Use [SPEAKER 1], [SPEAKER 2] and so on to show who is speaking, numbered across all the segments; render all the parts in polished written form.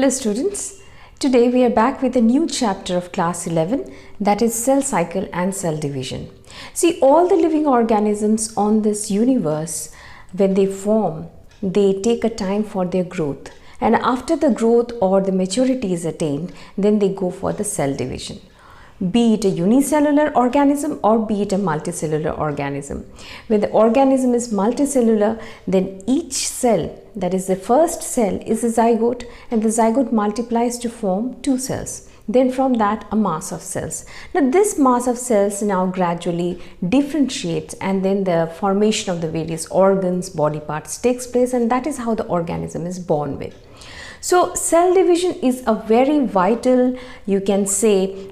[SPEAKER 1] Hello students, today we are back with a new chapter of class 11, that is cell cycle and cell division. See, all the living organisms on this universe, when they form, they take a time for their growth, and after the growth or the maturity is attained, then they go for the cell division. Be it a unicellular organism or be it a multicellular organism. When the organism is multicellular, then each cell, that is the first cell, is a zygote, and the zygote multiplies to form two cells. Then from that a mass of cells. Now this mass of cells now gradually differentiates, and then the formation of the various organs, body parts takes place, and that is how the organism is born with. So cell division is a very vital, you can say,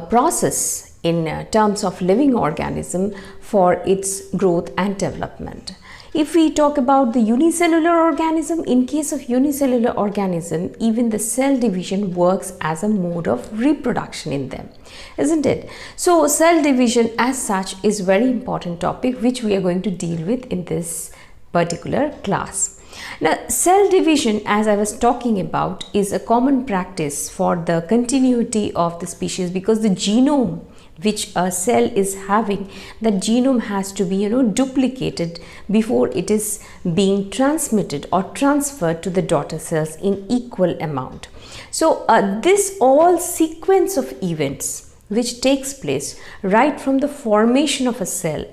[SPEAKER 1] process in terms of living organism for its growth and development. If we talk about the unicellular organism, in case of unicellular organism, even the cell division works as a mode of reproduction in them, isn't it? So cell division as such is very important topic which we are going to deal with in this particular class. Now, cell division, as I was talking about, is a common practice for the continuity of the species, because the genome which a cell is having, that genome has to be duplicated before it is being transmitted or transferred to the daughter cells in equal amount. So this all sequence of events which takes place right from the formation of a cell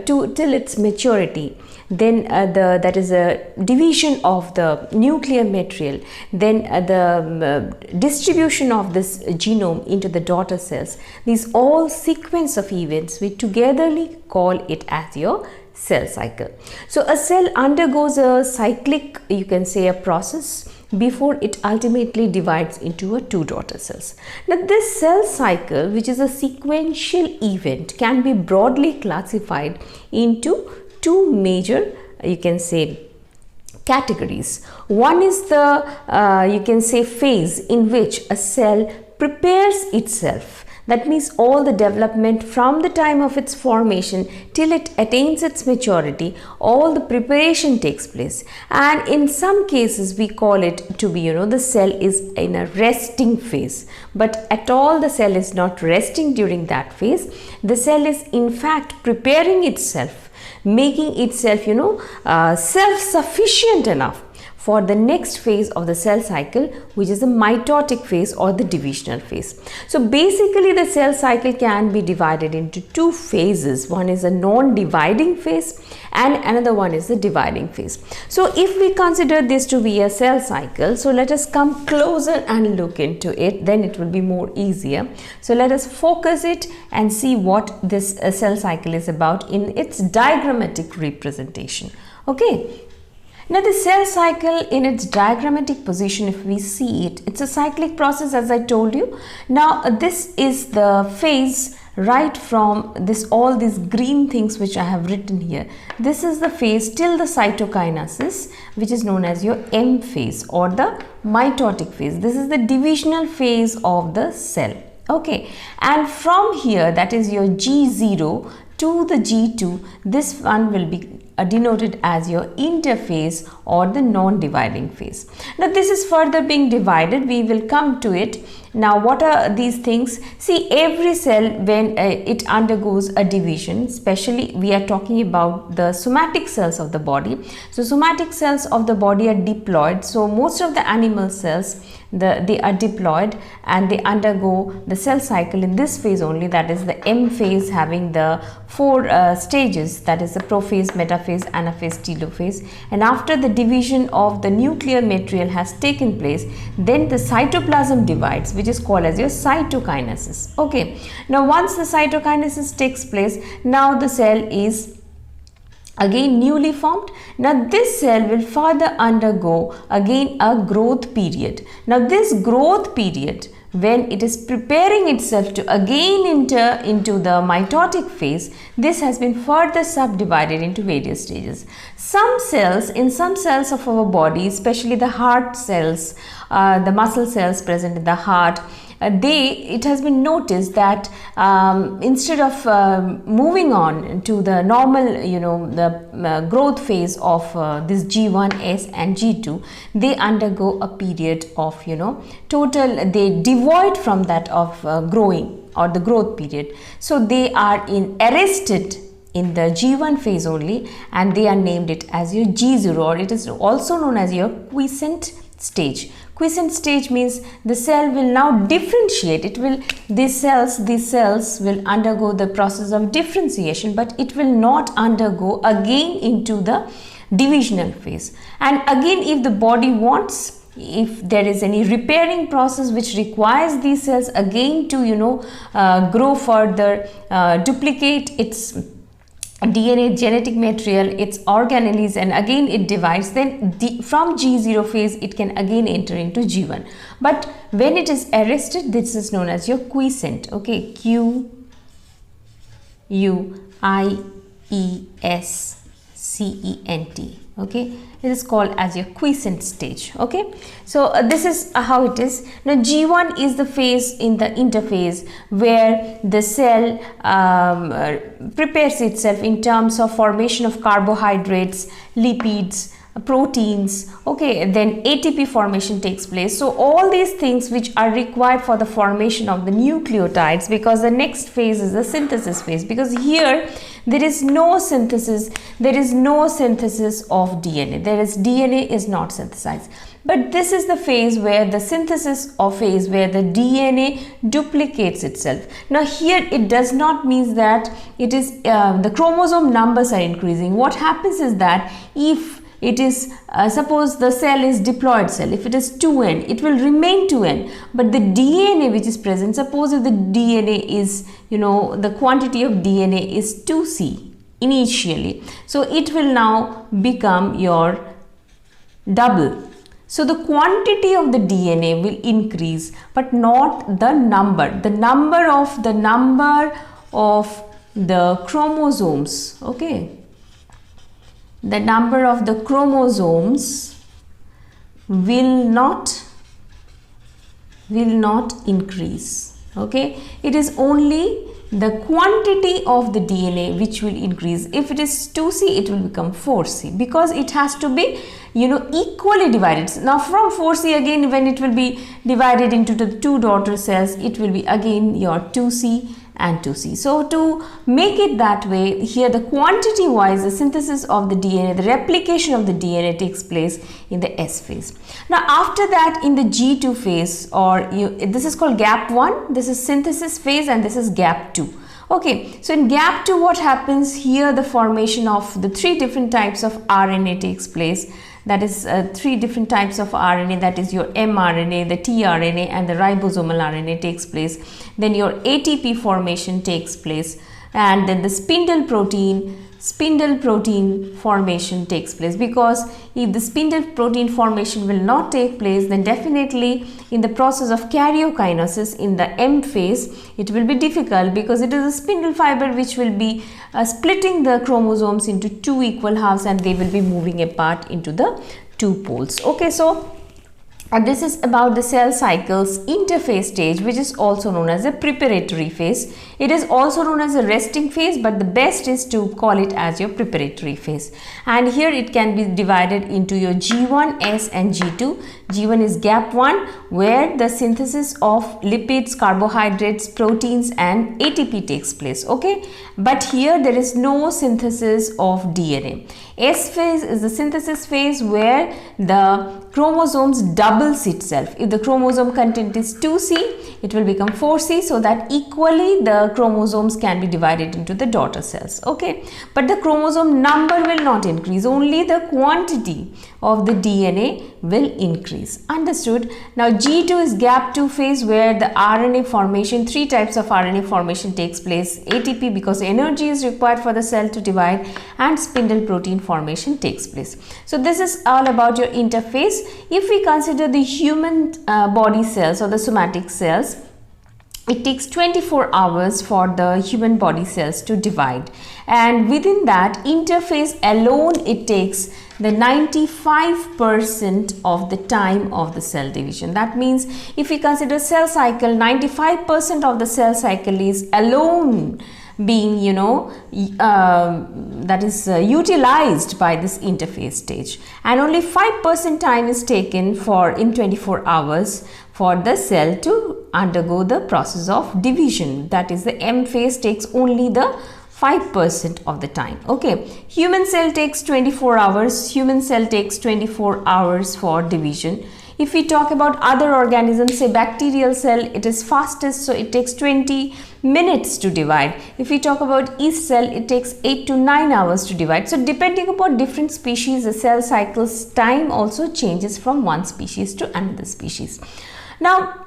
[SPEAKER 1] till its maturity, then that is a division of the nuclear material, then the distribution of this genome into the daughter cells. These all sequence of events, we togetherly call it as your cell cycle. So a cell undergoes a cyclic, you can say, a process before it ultimately divides into two daughter cells. Now this cell cycle, which is a sequential event, can be broadly classified into two major, you can say, categories. One is the you can say phase in which a cell prepares itself. That means all the development from the time of its formation till it attains its maturity, all the preparation takes place. And in some cases we call it to be, the cell is in a resting phase. But at all the cell is not resting during that phase. The cell is in fact preparing itself, making itself, self-sufficient enough for the next phase of the cell cycle, which is the mitotic phase or the divisional phase. So basically the cell cycle can be divided into two phases. One is a non-dividing phase and another one is the dividing phase. So if we consider this to be a cell cycle, so let us come closer and look into it, then it will be more easier. So let us focus it and see what this cell cycle is about in its diagrammatic representation. Okay. Now the cell cycle in its diagrammatic position, if we see it, it's a cyclic process, as I told you. Now this is the phase right from all these green things which I have written here. This is the phase till the cytokinesis, which is known as your M phase or the mitotic phase. This is the divisional phase of the cell. Okay, and from here, that is your G0 to the G2, this one will be denoted as your interphase or the non-dividing phase. Now this is further being divided, we will come to it. Now what are these things? See, every cell, when it undergoes a division, especially we are talking about the somatic cells of the body. So somatic cells of the body are diploid. So most of the animal cells, they are diploid and they undergo the cell cycle in this phase only, that is the M phase, having the four stages, that is the prophase, metaphase, anaphase, telophase. And after the division of the nuclear material has taken place, then the cytoplasm divides, which is called as your cytokinesis. Okay, now once the cytokinesis takes place, now the cell is again newly formed. Now this cell will further undergo again a growth period. Now this growth period, when it is preparing itself to again enter into the mitotic phase, this has been further subdivided into various stages. In some cells of our body, especially the heart cells, the muscle cells present in the heart, it has been noticed that instead of moving on to the normal, the growth phase of this G1S and G2, they undergo a period of, total, they devoid from that of growing or the growth period. So they are arrested in the G1 phase only, and they are named it as your G0, or it is also known as your quiescent stage. Quiescent stage means the cell will now differentiate. These cells will undergo the process of differentiation, but it will not undergo again into the divisional phase. And again, if the body wants, if there is any repairing process which requires these cells again to grow further, duplicate its DNA genetic material, its organelles, and again it divides, then from G0 phase it can again enter into G1. But when it is arrested, this is known as your quiescent. Okay, Q-U-I-E-S-C-E-N-T. Okay, it is called as your quiescent stage. Okay, so this is how it is. Now G1 is the phase in the interphase where the cell prepares itself in terms of formation of carbohydrates, lipids, proteins. Okay, then ATP formation takes place. So all these things which are required for the formation of the nucleotides, because the next phase is the synthesis phase, because here there is no synthesis of DNA. DNA is not synthesized. But this is the phase where the where the DNA duplicates itself. Now here it does not mean that it is the chromosome numbers are increasing. What happens is that if it is suppose the cell is diploid cell, if it is 2n, it will remain 2n, but the DNA which is present, suppose if the DNA is, the quantity of DNA is 2C initially, so it will now become your double. So the quantity of the DNA will increase, but not the number. The number of the chromosomes, okay, the number of the chromosomes will not increase. Okay, it is only the quantity of the DNA which will increase. If it is 2C, it will become 4C, because it has to be equally divided. Now from 4C again, when it will be divided into the two daughter cells, it will be again your 2C and 2C. So to make it that way, here the quantity wise, the synthesis of the DNA, the replication of the DNA takes place in the S phase. Now after that, in the G2 phase, or this is called gap 1, this is synthesis phase, and this is gap 2. Okay, so in gap 2, what happens here? The formation of the 3 different types of RNA takes place. That is 3 different types of RNA, that is your mRNA, the tRNA, and the ribosomal RNA takes place. Then your ATP formation takes place, and then the spindle protein formation takes place, because if the spindle protein formation will not take place, then definitely in the process of karyokinesis in the M phase, it will be difficult, because it is a spindle fiber which will be splitting the chromosomes into 2 equal halves, and they will be moving apart into the 2 poles. Okay, so this is about the cell cycle's interphase stage, which is also known as a preparatory phase. It is also known as a resting phase, but the best is to call it as your preparatory phase. And here it can be divided into your G1, S and G2. G1 is gap 1, where the synthesis of lipids, carbohydrates, proteins and ATP takes place. Okay, but here there is no synthesis of DNA. S phase is the synthesis phase where the chromosomes doubles itself. If the chromosome content is 2C, it will become 4C, so that equally the chromosomes can be divided into the daughter cells. Okay, but the chromosome number will not increase, only the quantity of the DNA will increase. Understood? Now G2 is gap 2 phase, where the RNA formation, 3 types of RNA formation takes place. ATP, because energy is required for the cell to divide, and spindle protein formation takes place. So this is all about your interphase. If we consider the human body cells or the somatic cells, it takes 24 hours for the human body cells to divide, and within that interphase alone it takes the 95% of the time of the cell division. That means if we consider cell cycle, 95% of the cell cycle is alone being utilized by this interphase stage, and only 5% time is taken for in 24 hours for the cell to undergo the process of division. That is, the M phase takes only the 5% of the time. Okay, human cell takes 24 hours. Human cell takes 24 hours for division. If we talk about other organisms, say bacterial cell, it is fastest, so it takes 20 minutes to divide. If we talk about yeast cell, it takes 8 to 9 hours to divide. So depending upon different species, the cell cycle's time also changes from one species to another species. Now,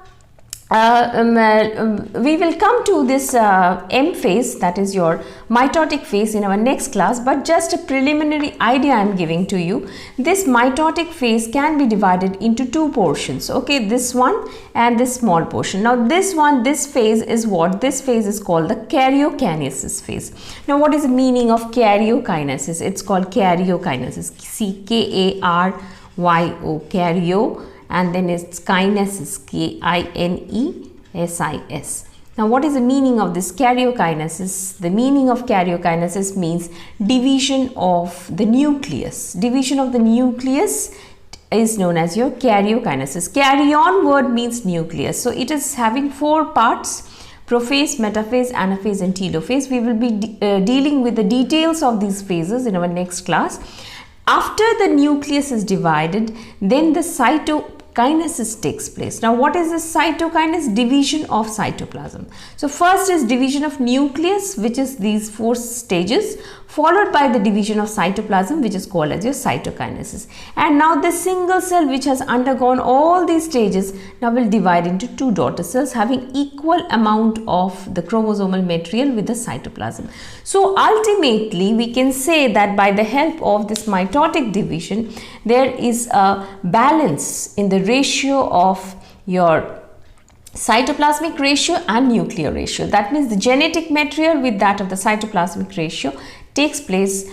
[SPEAKER 1] we will come to this M phase, that is your mitotic phase, in our next class, but just a preliminary idea I am giving to you. This mitotic phase can be divided into two portions, okay, this one and this small portion. Now this phase is what? This phase is called the karyokinesis phase. Now what is the meaning of karyokinesis? It's called karyokinesis, C-K-A-R-Y-O, karyo, and then it's kinesis, K-I-N-E-S-I-S. Now what is the meaning of this karyokinesis? The meaning of karyokinesis means division of the nucleus. Division of the nucleus is known as your karyokinesis. Karyon word means nucleus. So it is having four parts: prophase, metaphase, anaphase and telophase. We will be dealing with the details of these phases in our next class. After the nucleus is divided, then the cytokinesis takes place. Now what is this cytokinesis? Division of cytoplasm. So first is division of nucleus, which is these four stages, followed by the division of cytoplasm, which is called as your cytokinesis. And now the single cell which has undergone all these stages now will divide into two daughter cells having equal amount of the chromosomal material with the cytoplasm. So ultimately we can say that by the help of this mitotic division, there is a balance in the ratio of your cytoplasmic ratio and nuclear ratio. That means the genetic material with that of the cytoplasmic ratio takes place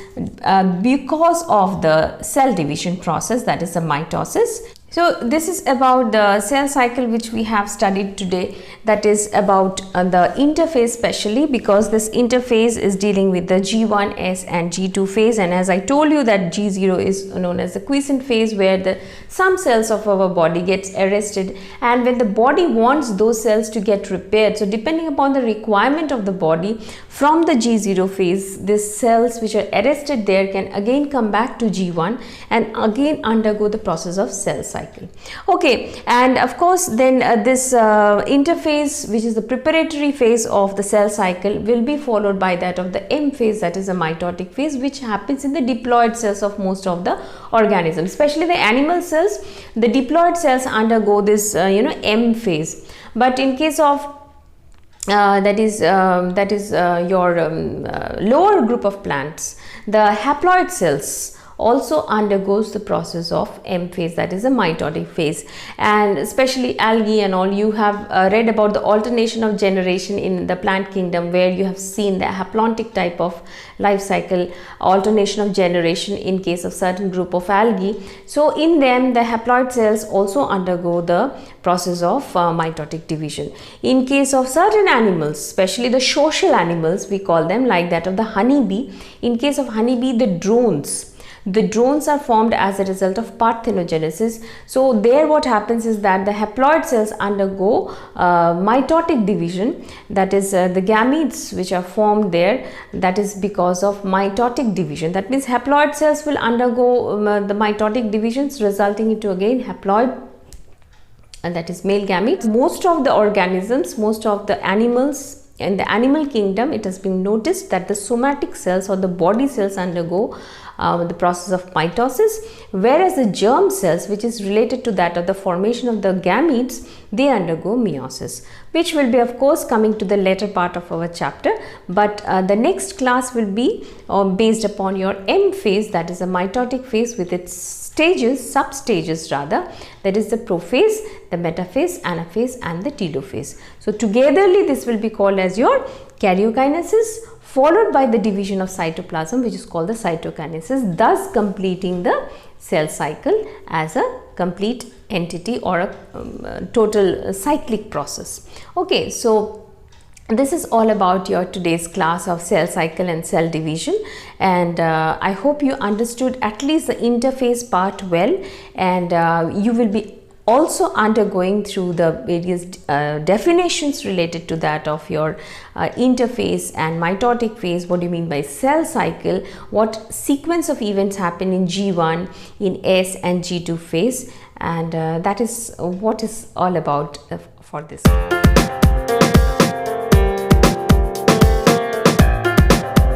[SPEAKER 1] because of the cell division process, that is the mitosis. So this is about the cell cycle which we have studied today, that is about the interphase, specially because this interphase is dealing with the G1S and G2 phase, and as I told you that G0 is known as the quiescent phase, where some cells of our body gets arrested, and when the body wants those cells to get repaired, so depending upon the requirement of the body from the G0 phase, these cells which are arrested there can again come back to G1 and again undergo the process of cell cycle. Okay, and of course then this interphase, which is the preparatory phase of the cell cycle, will be followed by that of the M phase, that is a mitotic phase, which happens in the diploid cells of most of the organisms, especially the animal cells. The diploid cells undergo this M phase, but in case of that is your lower group of plants, the haploid cells also undergoes the process of M phase, that is a mitotic phase. And especially algae and all, you have read about the alternation of generation in the plant kingdom, where you have seen the haplontic type of life cycle, alternation of generation in case of certain group of algae. So in them the haploid cells also undergo the process of mitotic division. In case of certain animals, especially the social animals we call them, like that of the honeybee, in case of honeybee, the drones are formed as a result of parthenogenesis. So there what happens is that the haploid cells undergo mitotic division, that is the gametes which are formed there, that is because of mitotic division. That means haploid cells will undergo the mitotic divisions, resulting into again haploid, and that is male gametes. Most of the organisms, most of the animals in the animal kingdom, it has been noticed that the somatic cells or the body cells undergo the process of mitosis, whereas the germ cells, which is related to that of the formation of the gametes, they undergo meiosis. which will be of course coming to the later part of our chapter, but the next class will be based upon your M phase, that is a mitotic phase with its stages, sub-stages rather, that is the prophase, the metaphase, anaphase and the telophase. So togetherly this will be called as your karyokinesis, followed by the division of cytoplasm, which is called the cytokinesis, thus completing the cell cycle as a complete entity or a total cyclic process. Okay, so this is all about your today's class of cell cycle and cell division, and I hope you understood at least the interphase part well, and you will be also undergoing through the various definitions related to that of your interphase and mitotic phase. What do you mean by cell cycle? What sequence of events happen in G1, in S and G2 phase, and that is what is all about for this.